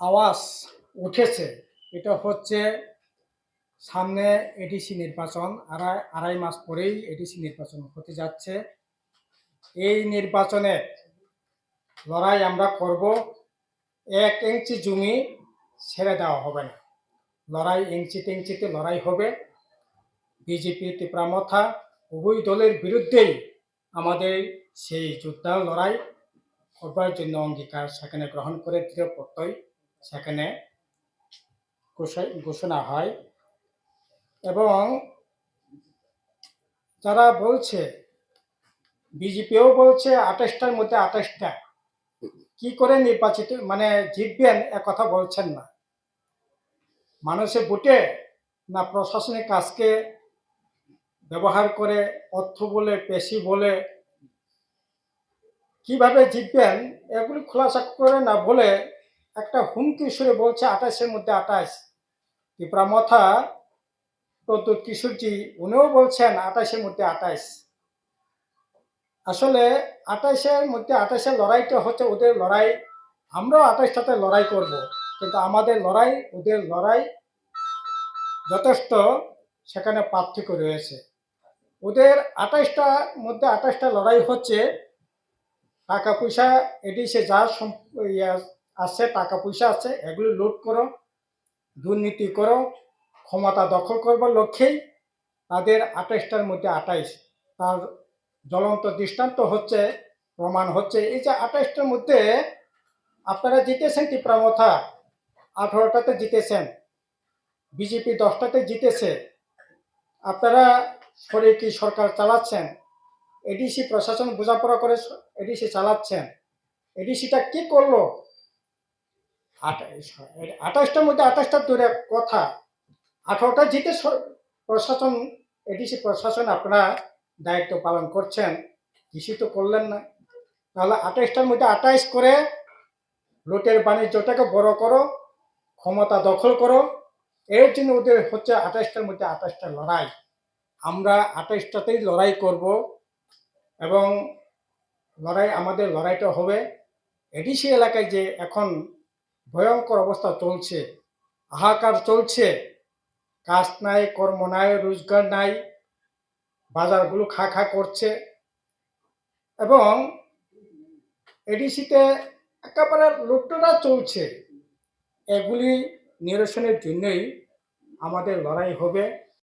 আওয়াজ উঠেছে, এটা হচ্ছে সামনে এডিসি নির্বাচন, আড়াই মাস পরেই এডিসি নির্বাচন হতে যাচ্ছে। এই নির্বাচনে লড়াই আমরা করব, 1 ইঞ্চি জমি ছেড়ে দেওয়া হবে না। লড়াই ইঞ্চিতে ইঞ্চিতে লড়াই হবে। বিজেপি তীব্রামথা উভয় দলের বিরুদ্ধেই আমাদের সেই যোদ্ধা লড়াই করবার জন্য অঙ্গীকার সেখানে গ্রহণ করে দৃঢ় প্রত্যয় সেখানে ঘোষণা হয়। এবং যারা বলছে, বিজেপিও বলছে 28টার মধ্যে 28টা, কি করে নির্বাচিত মানে জিতবেন কথা বলছেন না। মানুষের ভোটে না প্রশাসনিক কাজকে ব্যবহার করে অর্থ বলে পেশি বলে কিভাবে জিতবেন এগুলি খোলাসা করে না বলে একটা হুমকি সুরে বলছে 28-এর মধ্যে 28। তীব্রামথা প্রদ্যুৎ কিশোরজি উনিও বলছেন 28-এর মধ্যে 28। আসলে 28-এর মধ্যে 28-এর লড়াইটা হচ্ছে ওদের লড়াই। আমরাও 28টাতে লড়াই করব, কিন্তু আমাদের লড়াই ওদের লড়াই যথেষ্ট সেখানে পার্থক্য রয়েছে। ওদের 28টার মধ্যে 28টা লড়াই হচ্ছে টাকা পয়সা, এডিসে যা আছে, টাকা পয়সা আছে, এগুলো লুট করো, দুর্নীতি করো, ক্ষমতা দখল করবার লক্ষ্যেই তাদের 28টার মধ্যে 28। তার জ্বলন্ত দৃষ্টান্ত হচ্ছে, প্রমাণ হচ্ছে এই যে 28টার মধ্যে আপনারা জিতেছেন তীব্রামথা 18টাতে জিতেছেন, বিজেপি 10টাতে জিতেছে। আপনারা কি সরকার চালাচ্ছেন, এডিসি প্রশাসন বোঝাপড়া করে এডিসি চালাচ্ছেন। এডিসিটা কি করলো? 28টার মধ্যে 28টা দূরে কথা, 18টা জিতে প্রশাসন, এডিসি প্রশাসন আপনারা দায়িত্ব পালন করছেন, কিছু তো করলেন না। তাহলে 28টার মধ্যে 28 করে লুটের বাণিজ্যটাকে বড় করো, ক্ষমতা দখল করো, এর জন্য ওদের হচ্ছে 28টার মধ্যে 28টা লড়াই। আমরা 28টাতেই লড়াই করব এবং আমাদের লড়াইটা হবে। এডিসি এলাকায় যে এখন ভয়ঙ্কর অবস্থা চলছে, হাহাকার চলছে, কাজ নাই, কর্ম নাই, রোজগার নাই, বাজারগুলো খা খা করছে এবং এডিসিতে একেবারে লুটতরা চলছে। এগুলি নিরসনের জন্যই আমাদের লড়াই হবে।